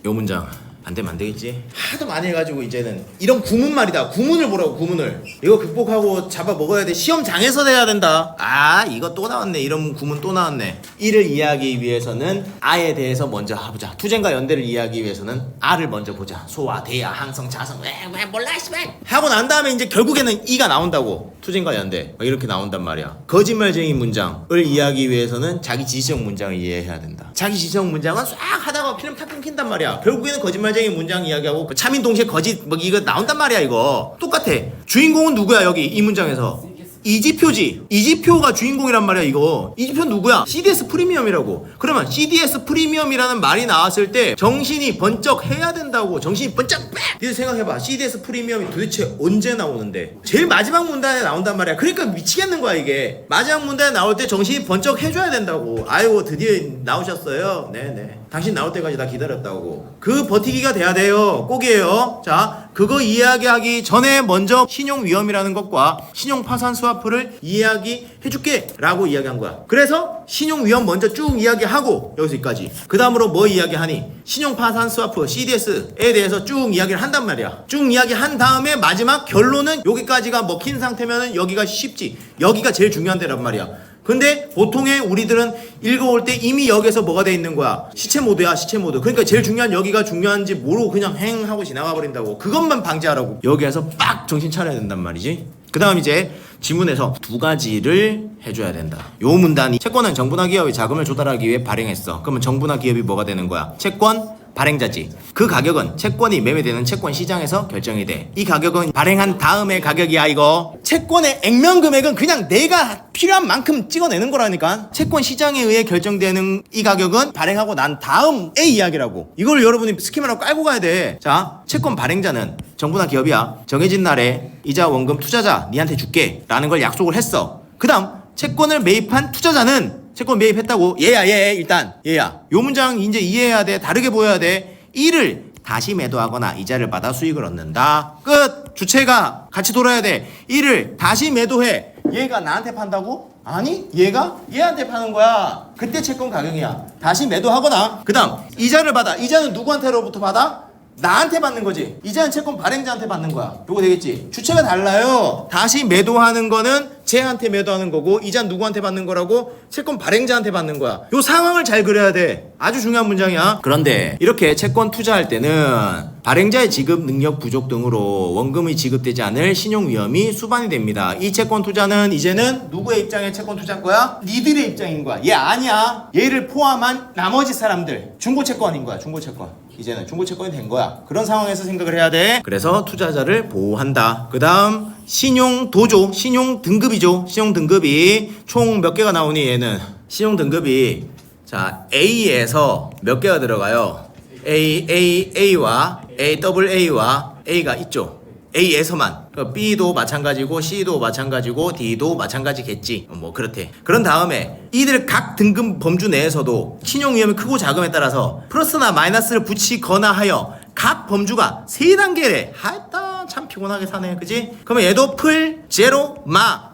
요 문장 안 되면 안 되겠지? 하도 많이 해가지고 이제는 이런 구문 말이다. 구문을 보라고, 구문을. 이거 극복하고 잡아 먹어야 돼. 시험장에서 돼야 된다. 아, 이거 또 나왔네. 이런 구문 또 나왔네. 이를 이해하기 위해서는 아에 대해서 먼저 해보자. 투쟁과 연대를 이해하기 위해서는 아를 먼저 보자. 소와 대야 항성 자성 왜 몰라 씨발 하고 난 다음에 이제 결국에는 이가 나온다고. 투쟁과 연대 이렇게 나온단 말이야. 거짓말쟁이 문장을 이해하기 위해서는 자기 지시적 문장을 이해해야 된다. 자기 지시적 문장은 싹 하다가 필름 탁 끊긴단 말이야. 결국에는 거짓말쟁이 문장 이야기하고 차민 동시에 거짓 뭐 이거 나온단 말이야. 이거 똑같아. 주인공은 누구야 여기 이 문장에서? 이지표지. 이지표가 주인공이란 말이야. 이거 이지표 누구야? CDS 프리미엄이라고. 그러면 CDS 프리미엄이라는 말이 나왔을 때 정신이 번쩍 해야 된다고. 정신이 번쩍 빽! 이제 생각해봐. CDS 프리미엄이 도대체 언제 나오는데? 제일 마지막 문단에 나온단 말이야. 그러니까 미치겠는 거야 이게. 마지막 문단에 나올 때 정신이 번쩍 해줘야 된다고. 아이고 드디어 나오셨어요. 네네. 당신 나올 때까지 다 기다렸다고. 그 버티기가 돼야 돼요. 꼭이에요. 자, 그거 이야기하기 전에 먼저 신용 위험이라는 것과 신용 파산 스와프를 이야기 해줄게 라고 이야기한 거야. 그래서 신용 위험 먼저 쭉 이야기하고 여기서까지. 그 다음으로 뭐 이야기하니? 신용 파산 스와프 CDS에 대해서 쭉 이야기를 한단 말이야. 쭉 이야기한 다음에 마지막 결론은 여기까지가 먹힌 상태면은 여기가 쉽지. 여기가 제일 중요한 데란 말이야. 근데 보통의 우리들은 읽어올 때 이미 여기서 뭐가 돼 있는 거야? 시체 모드야, 시체 모드. 그러니까 제일 중요한 여기가 중요한지 모르고 그냥 행 하고 지나가 버린다고. 그것만 방지하라고. 여기에서 빡 정신 차려야 된단 말이지. 그 다음 이제 지문에서 두 가지를 해줘야 된다. 요 문단이 채권은 정부나 기업이 자금을 조달하기 위해 발행했어. 그러면 정부나 기업이 뭐가 되는 거야? 채권 발행자지. 그 가격은 채권이 매매되는 채권 시장에서 결정이 돼. 이 가격은 발행한 다음의 가격이야 이거. 채권의 액면 금액은 그냥 내가 필요한 만큼 찍어내는 거라니까. 채권 시장에 의해 결정되는 이 가격은 발행하고 난 다음의 이야기라고. 이걸 여러분이 스키마로 깔고 가야 돼. 자, 채권 발행자는 정부나 기업이야. 정해진 날에 이자 원금 투자자 니한테 줄게 라는 걸 약속을 했어. 그 다음 채권을 매입한 투자자는 채권 매입했다고. 얘야 일단 얘야. 요 문장 이제 이해해야 돼. 다르게 보여야 돼. 이를 다시 매도하거나 이자를 받아 수익을 얻는다. 끝. 주체가 같이 돌아야 돼. 이를 다시 매도해. 얘가 나한테 판다고? 아니 얘가 얘한테 파는 거야. 그때 채권 가격이야. 다시 매도하거나. 그 다음 이자를 받아. 이자는 누구한테로부터 받아? 나한테 받는 거지. 이자는 채권 발행자한테 받는 거야. 요거 되겠지. 주체가 달라요. 다시 매도하는 거는 쟤한테 매도하는 거고, 이자는 누구한테 받는 거라고? 채권 발행자한테 받는 거야. 요 상황을 잘 그려야 돼. 아주 중요한 문장이야. 그런데 이렇게 채권 투자할 때는 발행자의 지급 능력 부족 등으로 원금이 지급되지 않을 신용 위험이 수반이 됩니다. 이 채권 투자는 이제는 누구의 입장의 채권 투자인 거야? 니들의 입장인 거야. 얘 아니야. 얘를 포함한 나머지 사람들. 중고채권인 거야. 중고채권. 이제는 중고채권이 된 거야. 그런 상황에서 생각을 해야 돼. 그래서 투자자를 보호한다. 그 다음 신용도조, 신용등급이죠. 신용등급이 총 몇 개가 나오니 얘는? 신용등급이 자 A에서 몇 개가 들어가요? A와 AAA와 A가 있죠. A에서만. B도 마찬가지고 C도 마찬가지고 D도 마찬가지겠지. 뭐 그렇대. 그런 다음에 이들 각 등급 범주 내에서도 신용 위험이 크고 작음에 따라서 플러스나 마이너스를 붙이거나 하여 각 범주가 3단계래. 하여튼 참 피곤하게 사네. 그지? 그러면 얘도 풀, 제로, 마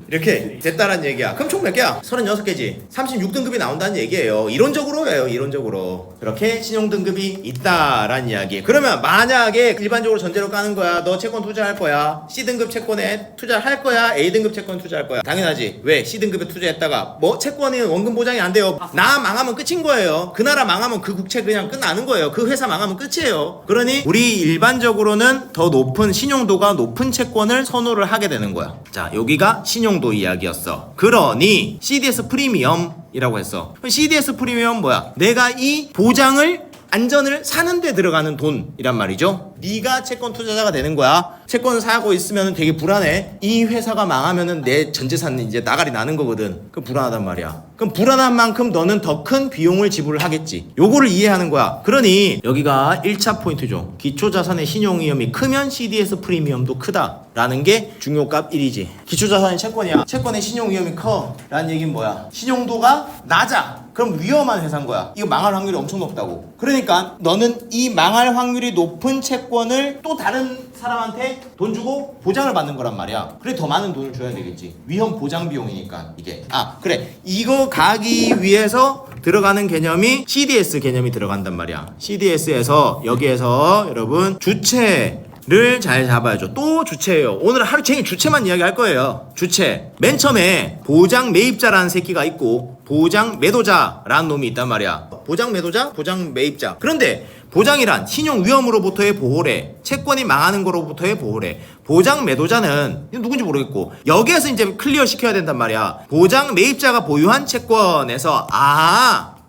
이렇게 됐다란 얘기야. 그럼 총 몇 개야? 36개지. 36등급이 나온다는 얘기예요. 이론적으로 해요. 이론적으로. 그렇게 신용등급이 있다란 이야기. 그러면 만약에 일반적으로 전제로 까는 거야. 너 채권 투자할 거야. C등급 채권에 투자할 거야? A등급 채권 투자할 거야? 당연하지. 왜? C등급에 투자했다가 뭐 채권이 원금 보장이 안 돼요. 나 망하면 끝인 거예요. 그 나라 망하면 그 국채 그냥 끝나는 거예요. 그 회사 망하면 끝이에요. 그러니 우리 일반적으로는 더 높은 신용도가 높은 채권을 선호를 하게 되는 거야. 자, 여기가 신용도 이야기였어. 그러니 CDS 프리미엄이라고 했어. CDS 프리미엄 뭐야? 내가 이 보장을 안전을 사는 데 들어가는 돈이란 말이죠. 네가 채권 투자자가 되는 거야. 채권을 사고 있으면 되게 불안해. 이 회사가 망하면은 내 전 재산은 이제 나가리 나는 거거든. 그럼 불안하단 말이야. 그럼 불안한 만큼 너는 더 큰 비용을 지불을 하겠지. 요거를 이해하는 거야. 그러니 여기가 1차 포인트죠. 기초자산의 신용 위험이 크면 CDS 프리미엄도 크다라는 게 중요값 1이지. 기초자산이 채권이야. 채권의 신용 위험이 커 라는 얘기는 뭐야? 신용도가 낮아. 그럼 위험한 회사인 거야. 이거 망할 확률이 엄청 높다고. 그러니까 너는 이 망할 확률이 높은 채권을 또 다른 사람한테 돈 주고 보장을 받는 거란 말이야. 그래 더 많은 돈을 줘야 되겠지. 위험 보장 비용이니까 이게. 아 그래 이거 가기 위해서 들어가는 개념이 CDS 개념이 들어간단 말이야. CDS에서 여기에서 여러분 주체를 잘 잡아야죠. 또 주체예요. 오늘 하루 종일 주체만 이야기할 거예요. 주체. 맨 처음에 보장 매입자라는 새끼가 있고 보장 매도자라는 놈이 있단 말이야. 보장 매도자, 보장 매입자. 그런데 보장이란 신용 위험으로부터의 보호래, 채권이 망하는 거로부터의 보호래. 보장 매도자는 누군지 모르겠고 여기에서 이제 클리어 시켜야 된단 말이야. 보장 매입자가 보유한 채권에서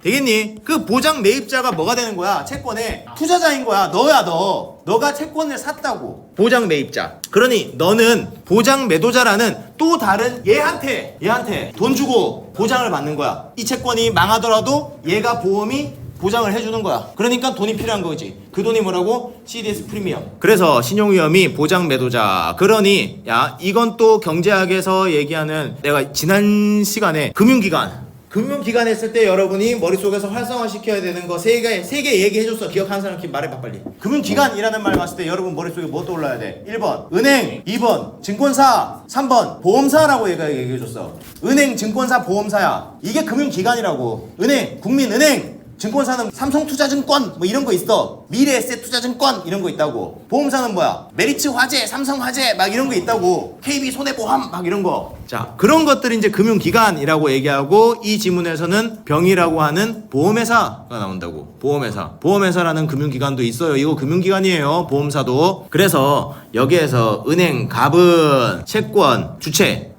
되겠니? 그 보장 매입자가 뭐가 되는 거야? 채권의 투자자인 거야. 너야 너. 너가 채권을 샀다고. 보장 매입자. 그러니 너는 보장 매도자라는 또 다른 얘한테 돈 주고 보장을 받는 거야. 이 채권이 망하더라도 얘가 보험이 보장을 해주는 거야. 그러니까 돈이 필요한 거지. 그 돈이 뭐라고? CDS 프리미엄. 그래서 신용위험이 보장 매도자. 그러니 야 이건 또 경제학에서 얘기하는 내가 지난 시간에 금융기관 했을 때 여러분이 머릿속에서 활성화시켜야 되는 거 세 개 얘기해줬어. 기억하는 사람 말해봐 빨리. 금융기관이라는 말 봤을 때 여러분 머릿속에 뭐 떠올라야 돼? 1번 은행, 2번 증권사, 3번 보험사라고 얘가 얘기해줬어. 은행, 증권사, 보험사야. 이게 금융기관이라고. 은행, 국민은행. 증권사는 삼성투자증권 뭐 이런 거 있어. 미래에셋투자증권 이런 거 있다고. 보험사는 뭐야? 메리츠화재, 삼성화재 막 이런 거 있다고. KB손해보험 막 이런 거. 자 그런 것들이 이제 금융기관이라고 얘기하고 이 지문에서는 병이라고 하는 보험회사가 나온다고. 보험회사라는 금융기관도 있어요. 이거 금융기관이에요. 보험사도. 그래서 여기에서 은행, 갑은 채권, 주체,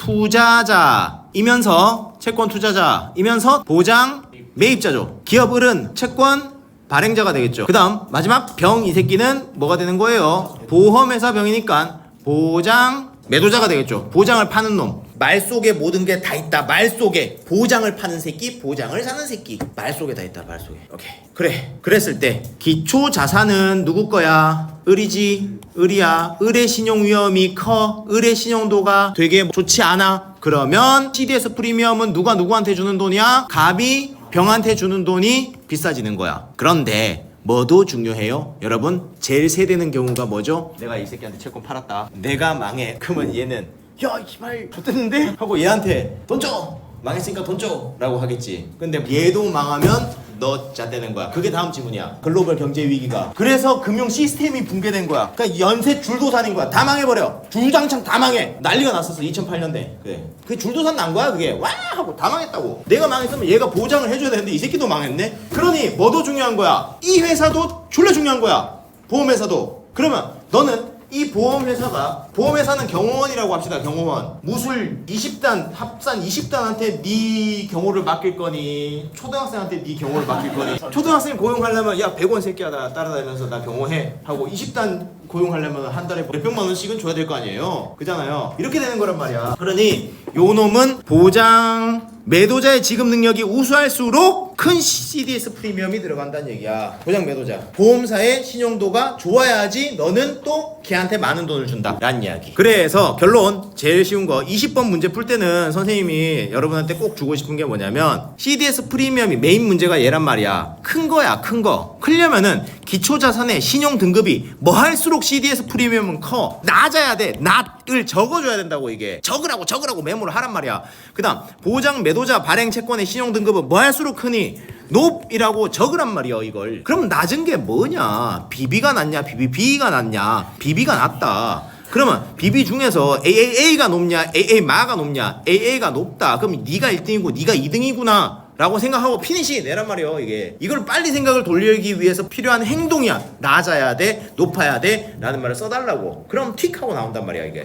투자자이면서 채권 투자자이면서 보장 매입자죠. 기업을은 채권 발행자가 되겠죠. 그 다음 마지막 병 이 새끼는 뭐가 되는 거예요? 보험회사 병이니까 보장 매도자가 되겠죠. 보장을 파는 놈. 말 속에 모든 게 다 있다. 말 속에 보장을 파는 새끼, 보장을 사는 새끼. 말 속에 다 있다. 말 속에. 오케이. 그래. 그랬을 때 기초 자산은 누구 거야? 을이지. 을이야. 을의 신용 위험이 커. 을의 신용도가 되게 좋지 않아. 그러면 CDS 프리미엄은 누가 누구한테 주는 돈이야? 갑이 병한테 주는 돈이 비싸지는 거야. 그런데 뭐도 중요해요. 여러분 제일 세대는 경우가 뭐죠? 내가 이 새끼한테 채권 팔았다. 내가 망해. 그러면 얘는 야 이발 좋댔는데? 하고 얘한테 돈 줘! 망했으니까 돈 줘! 라고 하겠지. 근데 얘도 망하면 너 잣대는 거야. 그게 다음 지문이야. 글로벌 경제 위기가. 그래서 금융 시스템이 붕괴된 거야. 그러니까 연쇄 줄도산인 거야. 다 망해버려. 주장창 다 망해. 난리가 났었어 2008년대. 그래. 그게 줄도산 난 거야 그게. 와 하고 다 망했다고. 내가 망했으면 얘가 보장을 해줘야 되는데 이 새끼도 망했네. 그러니 뭐도 중요한 거야? 이 회사도 졸라 중요한 거야. 보험회사도. 그러면 너는 이 보험회사는 경호원이라고 합시다. 경호원. 무술 20단 합산 20단한테 네 경호를 맡길 거니 초등학생한테 네 경호를 맡길 거니. 초등학생 고용하려면 야 100원 새끼야 나 따라다니면서 나 경호해 하고 20단 고용하려면 한 달에 몇백만 원씩은 줘야 될 거 아니에요. 그잖아요. 이렇게 되는 거란 말이야. 그러니 요 놈은 보장 매도자의 지급 능력이 우수할수록 큰 CDS 프리미엄이 들어간다는 얘기야. 보장 매도자. 보험사의 신용도가 좋아야지 너는 또 걔한테 많은 돈을 준다 라는 이야기. 그래서 결론 제일 쉬운 거 20번 문제 풀 때는 선생님이 여러분한테 꼭 주고 싶은 게 뭐냐면 CDS 프리미엄이 메인 문제가 얘란 말이야. 큰 거야 큰 거. 크려면은 기초자산의 신용 등급이 뭐 할수록 CDS 프리미엄은 커. 낮아야 돼. 낮을 적어줘야 된다고. 이게 적으라고 메모를 하란 말이야. 그 다음 보장 매도자 발행 채권의 신용 등급은 뭐 할수록 크니 높이라고 적으란 말이야 이걸. 그럼 낮은 게 뭐냐? BB가 낫냐 BBB가 낫냐? BB가 낫다. 그러면 BB 중에서 AAA가 높냐 AA마가 높냐? AA가 높다. 그럼 네가 1등이고 네가 2등이구나 라고 생각하고 피니시 내란 말이에요. 이게 이걸 빨리 생각을 돌리기 위해서 필요한 행동이야. 낮아야 돼 높아야 돼 라는 말을 써달라고. 그럼 틱 하고 나온단 말이야 이게.